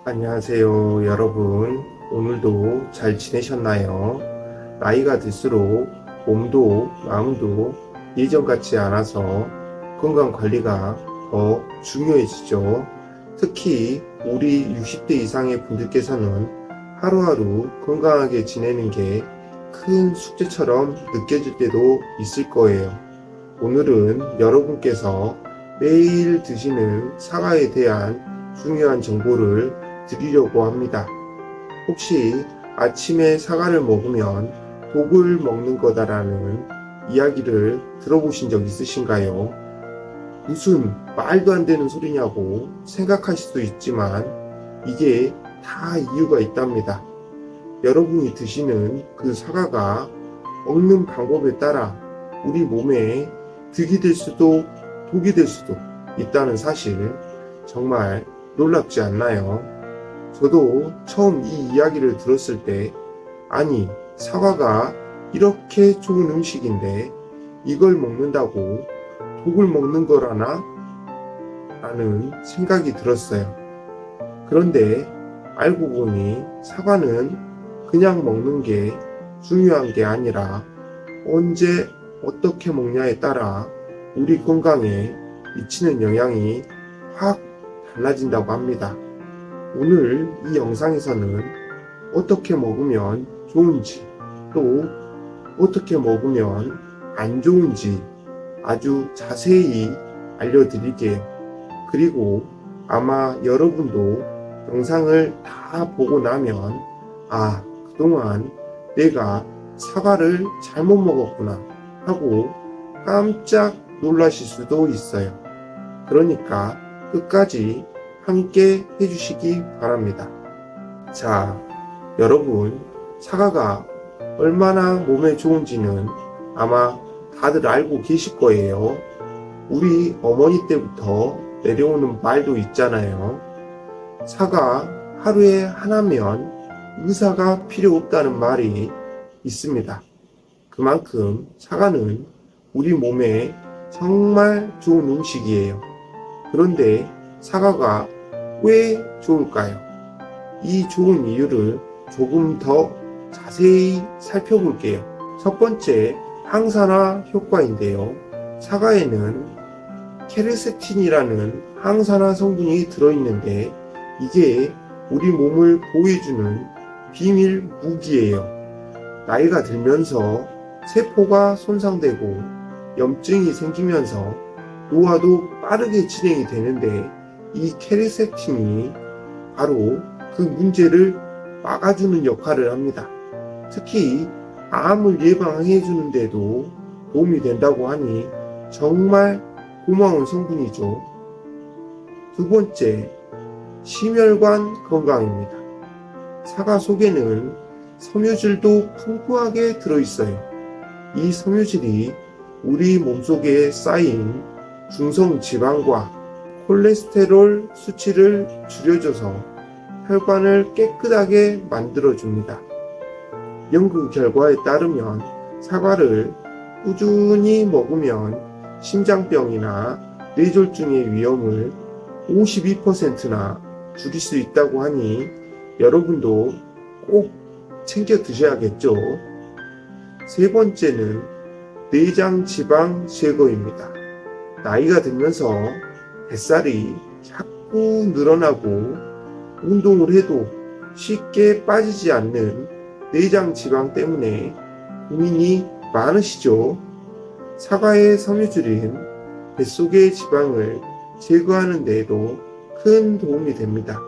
안녕하세요, 여러분. 오늘도 잘 지내셨나요? 나이가 들수록 몸도 마음도 예전 같지 않아서 건강 관리가 더 중요해지죠. 특히 우리 60대 이상의 분들께서는 하루하루 건강하게 지내는 게 큰 숙제처럼 느껴질 때도 있을 거예요. 오늘은 여러분께서 매일 드시는 사과에 대한 중요한 정보를 드리려고 합니다. 혹시 아침에 사과를 먹으면 독을 먹는 거다라는 이야기를 들어보신 적 있으신가요? 무슨 말도 안 되는 소리냐고 생각하실 수 있지만 이게 다 이유가 있답니다. 여러분이 드시는 그 사과가 먹는 방법에 따라 우리 몸에 득이 될 수도 독이 될 수도 있다는 사실 정말 놀랍지 않나요? 저도 처음 이 이야기를 들었을 때 아니 사과가 이렇게 좋은 음식인데 이걸 먹는다고 독을 먹는 거라나? 라는 생각이 들었어요. 그런데 알고 보니 사과는 그냥 먹는 게 중요한 게 아니라 언제 어떻게 먹냐에 따라 우리 건강에 미치는 영향이 확 달라진다고 합니다. 오늘 이 영상에서는 어떻게 먹으면 좋은지 또 어떻게 먹으면 안 좋은지 아주 자세히 알려드릴게요. 그리고 아마 여러분도 영상을 다 보고 나면 그동안 내가 사과를 잘못 먹었구나 하고 깜짝 놀라실 수도 있어요. 그러니까 끝까지 함께 해주시기 바랍니다. 자, 여러분, 사과가 얼마나 몸에 좋은지는 아마 다들 알고 계실 거예요. 우리 어머니 때부터 내려오는 말도 있잖아요. 사과 하루에 하나면 의사가 필요 없다는 말이 있습니다. 그만큼 사과는 우리 몸에 정말 좋은 음식이에요. 그런데 사과가 왜 좋을까요? 이 좋은 이유를 조금 더 자세히 살펴볼게요. 첫 번째, 항산화 효과인데요. 사과에는 케르세틴이라는 항산화 성분이 들어있는데 이게 우리 몸을 보호해주는 비밀 무기예요. 나이가 들면서 세포가 손상되고 염증이 생기면서 노화도 빠르게 진행이 되는데 이 케르세틴이 바로 그 문제를 막아주는 역할을 합니다. 특히 암을 예방해 주는데도 도움이 된다고 하니 정말 고마운 성분이죠. 두 번째, 심혈관 건강입니다. 사과 속에는 섬유질도 풍부하게 들어있어요. 이 섬유질이 우리 몸속에 쌓인 중성 지방과 콜레스테롤 수치를 줄여줘서 혈관을 깨끗하게 만들어줍니다. 연구 결과에 따르면 사과를 꾸준히 먹으면 심장병이나 뇌졸중의 위험을 52%나 줄일 수 있다고 하니 여러분도 꼭 챙겨 드셔야겠죠. 세 번째는 내장 지방 제거입니다. 나이가 들면서 뱃살이 자꾸 늘어나고 운동을 해도 쉽게 빠지지 않는 내장 지방 때문에 고민이 많으시죠? 사과의 섬유질인 뱃속의 지방을 제거하는 데에도 큰 도움이 됩니다.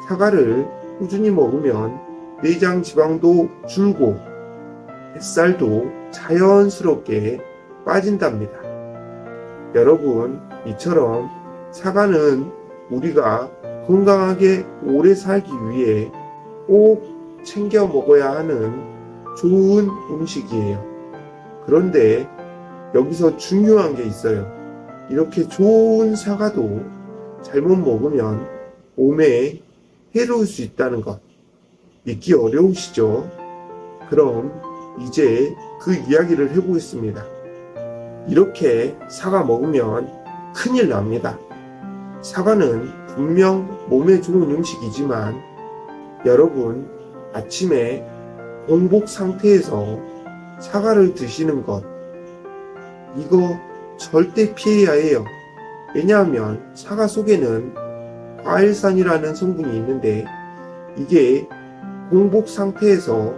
사과를 꾸준히 먹으면 내장 지방도 줄고 뱃살도 자연스럽게 빠진답니다. 여러분, 이처럼 사과는 우리가 건강하게 오래 살기 위해 꼭 챙겨 먹어야 하는 좋은 음식이에요. 그런데 여기서 중요한 게 있어요. 이렇게 좋은 사과도 잘못 먹으면 몸에 해로울 수 있다는 것 믿기 어려우시죠? 그럼 이제 그 이야기를 해보겠습니다. 이렇게 사과 먹으면 큰일 납니다. 사과는 분명 몸에 좋은 음식이지만 여러분, 아침에 공복 상태에서 사과를 드시는 것, 이거 절대 피해야 해요. 왜냐하면 사과 속에는 과일산이라는 성분이 있는데 이게 공복 상태에서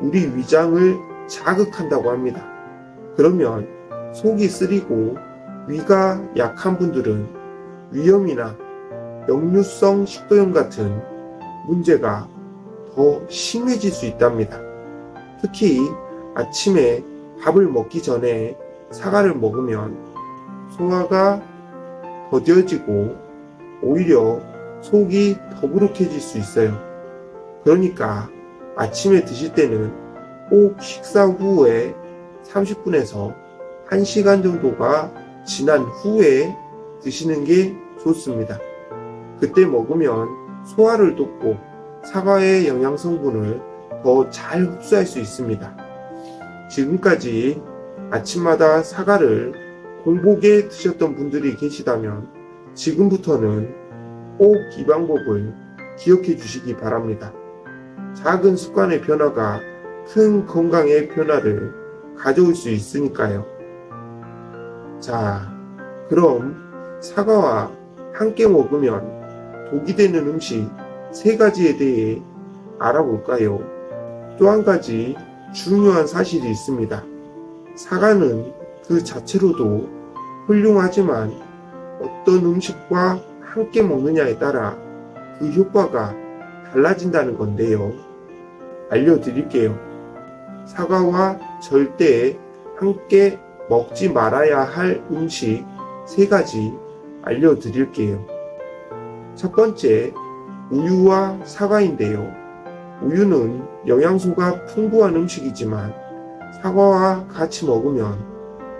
우리 위장을 자극한다고 합니다. 그러면 속이 쓰리고 위가 약한 분들은 위염이나 역류성 식도염 같은 문제가 더 심해질 수 있답니다. 특히 아침에 밥을 먹기 전에 사과를 먹으면 소화가 더뎌지고 오히려 속이 더부룩해질 수 있어요. 그러니까 아침에 드실 때는 꼭 식사 후에 30분에서 1시간 정도가 지난 후에 드시는 게 좋습니다. 그때 먹으면 소화를 돕고 사과의 영양 성분을 더 잘 흡수할 수 있습니다. 지금까지 아침마다 사과를 공복에 드셨던 분들이 계시다면 지금부터는 꼭 이 방법을 기억해 주시기 바랍니다. 작은 습관의 변화가 큰 건강의 변화를 가져올 수 있으니까요. 자, 그럼 사과와 함께 먹으면 독이 되는 음식 3가지에 대해 알아볼까요? 또 한 가지 중요한 사실이 있습니다. 사과는 그 자체로도 훌륭하지만 어떤 음식과 함께 먹느냐에 따라 그 효과가 달라진다는 건데요. 알려드릴게요. 사과와 절대 함께 먹지 말아야 할 음식 3가지 알려드릴게요. 첫 번째, 우유와 사과인데요. 우유는 영양소가 풍부한 음식이지만 사과와 같이 먹으면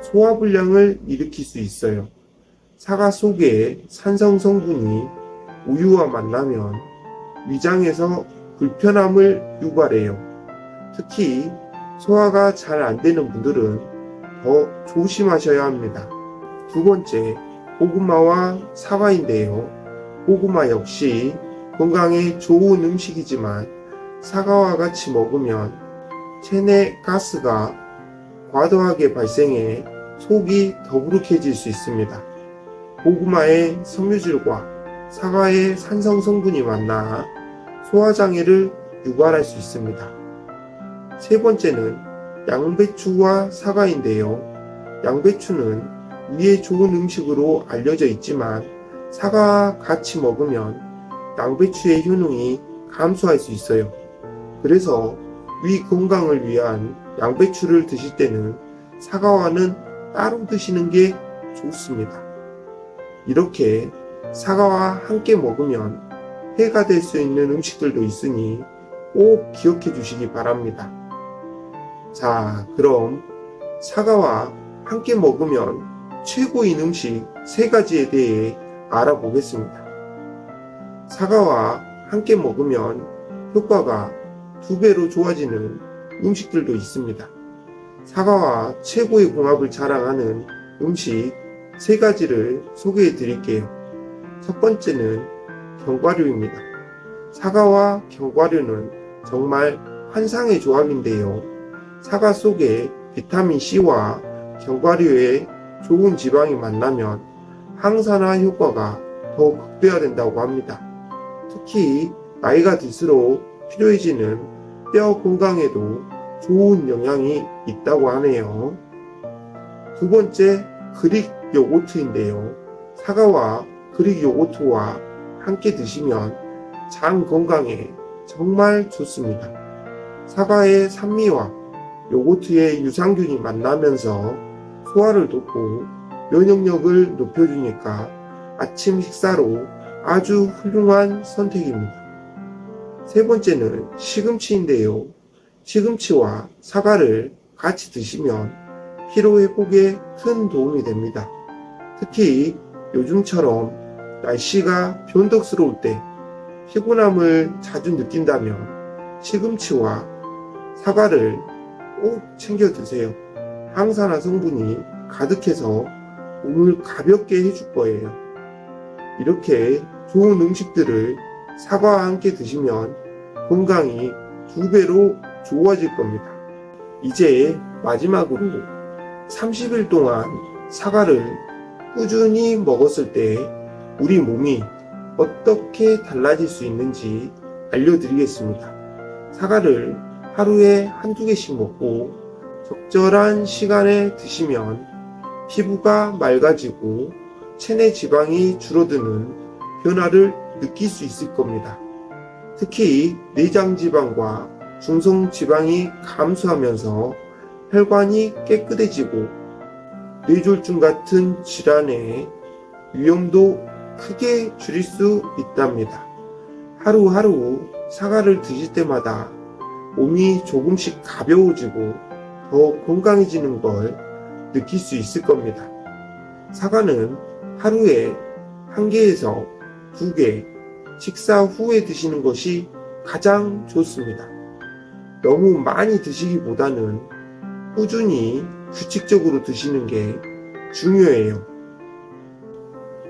소화불량을 일으킬 수 있어요. 사과 속의 산성 성분이 우유와 만나면 위장에서 불편함을 유발해요. 특히 소화가 잘 안 되는 분들은 더 조심하셔야 합니다. 두 번째, 고구마와 사과인데요. 고구마 역시 건강에 좋은 음식이지만 사과와 같이 먹으면 체내 가스가 과도하게 발생해 속이 더부룩해질 수 있습니다. 고구마의 섬유질과 사과의 산성 성분이 만나 소화장애를 유발할 수 있습니다. 세 번째는 양배추와 사과인데요. 양배추는 위에 좋은 음식으로 알려져 있지만 사과와 같이 먹으면 양배추의 효능이 감소할 수 있어요. 그래서 위 건강을 위한 양배추를 드실 때는 사과와는 따로 드시는 게 좋습니다. 이렇게 사과와 함께 먹으면 해가 될 수 있는 음식들도 있으니 꼭 기억해 주시기 바랍니다. 자, 그럼 사과와 함께 먹으면 최고인 음식 3가지에 대해 알아보겠습니다. 사과와 함께 먹으면 효과가 2배로 좋아지는 음식들도 있습니다. 사과와 최고의 궁합을 자랑하는 음식 3가지를 소개해 드릴게요. 첫 번째는 견과류입니다. 사과와 견과류는 정말 환상의 조합인데요. 사과 속에 비타민C와 견과류에 좋은 지방이 만나면 항산화 효과가 더 극대화된다고 합니다. 특히 나이가 들수록 필요해지는 뼈 건강에도 좋은 영향이 있다고 하네요. 두 번째, 그릭 요거트인데요. 사과와 그릭 요거트와 함께 드시면 장 건강에 정말 좋습니다. 사과의 산미와 요거트의 유산균이 만나면서 소화를 돕고 면역력을 높여주니까 아침 식사로 아주 훌륭한 선택입니다. 세 번째는 시금치인데요. 시금치와 사과를 같이 드시면 피로 회복에 큰 도움이 됩니다. 특히 요즘처럼 날씨가 변덕스러울 때 피곤함을 자주 느낀다면 시금치와 사과를 꼭 챙겨 드세요. 항산화 성분이 가득해서 몸을 가볍게 해줄 거예요. 이렇게 좋은 음식들을 사과와 함께 드시면 건강이 2배로 좋아질 겁니다. 이제 마지막으로 30일 동안 사과를 꾸준히 먹었을 때 우리 몸이 어떻게 달라질 수 있는지 알려드리겠습니다. 사과를 하루에 한두 개씩 먹고 적절한 시간에 드시면 피부가 맑아지고 체내 지방이 줄어드는 변화를 느낄 수 있을 겁니다. 특히 내장 지방과 중성 지방이 감소하면서 혈관이 깨끗해지고 뇌졸중 같은 질환의 위험도 크게 줄일 수 있답니다. 하루하루 사과를 드실 때마다 몸이 조금씩 가벼워지고 더 건강해지는 걸 느낄 수 있을 겁니다. 사과는 하루에 1개에서 2개, 식사 후에 드시는 것이 가장 좋습니다. 너무 많이 드시기보다는 꾸준히 규칙적으로 드시는 게 중요해요.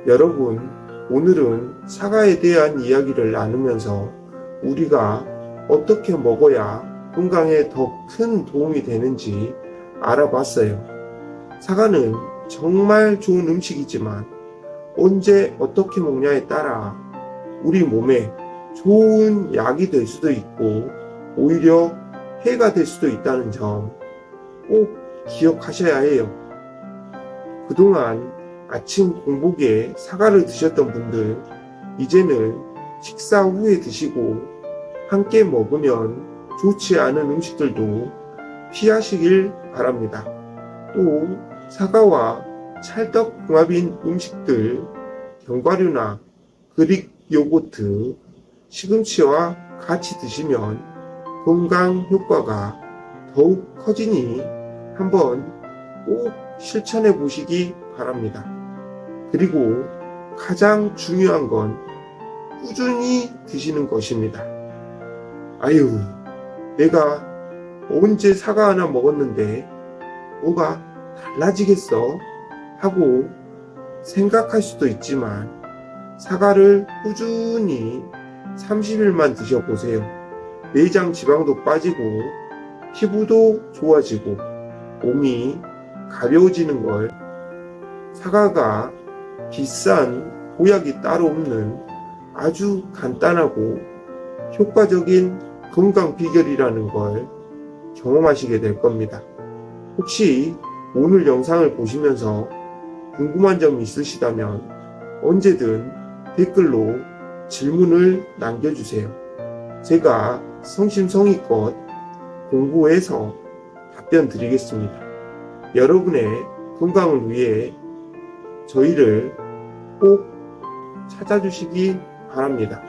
여러분, 오늘은 사과에 대한 이야기를 나누면서 우리가 어떻게 먹어야 건강에 더 큰 도움이 되는지 알아봤어요. 사과는 정말 좋은 음식이지만 언제 어떻게 먹냐에 따라 우리 몸에 좋은 약이 될 수도 있고 오히려 해가 될 수도 있다는 점 꼭 기억하셔야 해요. 그동안 아침 공복에 사과를 드셨던 분들, 이제는 식사 후에 드시고 함께 먹으면 좋지 않은 음식들도 피하시길 바랍니다. 또 사과와 찰떡궁합인 음식들, 견과류나 그릭 요거트, 시금치와 같이 드시면 건강 효과가 더욱 커지니 한번 꼭 실천해 보시기 바랍니다. 그리고 가장 중요한 건 꾸준히 드시는 것입니다. 아유, 내가 언제 사과 하나 먹었는데 뭐가 달라지겠어? 하고 생각할 수도 있지만 사과를 꾸준히 30일만 드셔보세요. 내장 지방도 빠지고 피부도 좋아지고 몸이 가벼워지는 걸. 사과가 비싼 보약이 따로 없는 아주 간단하고 효과적인 건강 비결이라는 걸 경험하시게 될 겁니다. 혹시 오늘 영상을 보시면서 궁금한 점이 있으시다면 언제든 댓글로 질문을 남겨주세요. 제가 성심성의껏 공부해서 답변 드리겠습니다. 여러분의 건강을 위해 저희를 꼭 찾아주시기 바랍니다.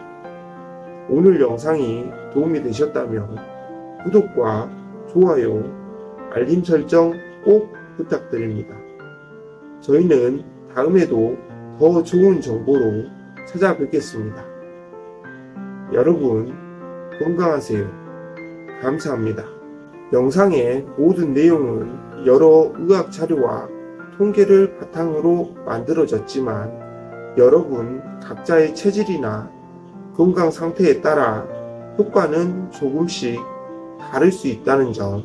오늘 영상이 도움이 되셨다면 구독과 좋아요, 알림 설정 꼭 부탁드립니다. 저희는 다음에도 더 좋은 정보로 찾아뵙겠습니다. 여러분 건강하세요. 감사합니다. 영상의 모든 내용은 여러 의학 자료와 통계를 바탕으로 만들어졌지만 여러분 각자의 체질이나 건강 상태에 따라 효과는 조금씩 다를 수 있다는 점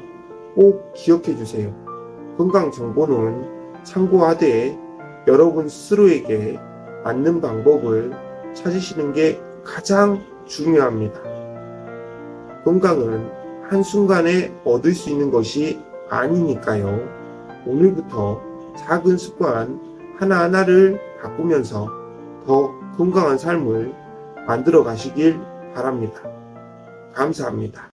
꼭 기억해 주세요. 건강 정보는 참고하되 여러분 스스로에게 맞는 방법을 찾으시는 게 가장 중요합니다. 건강은 한순간에 얻을 수 있는 것이 아니니까요. 오늘부터 작은 습관 하나하나를 바꾸면서 더 건강한 삶을 만들어 가시길 바랍니다. 감사합니다.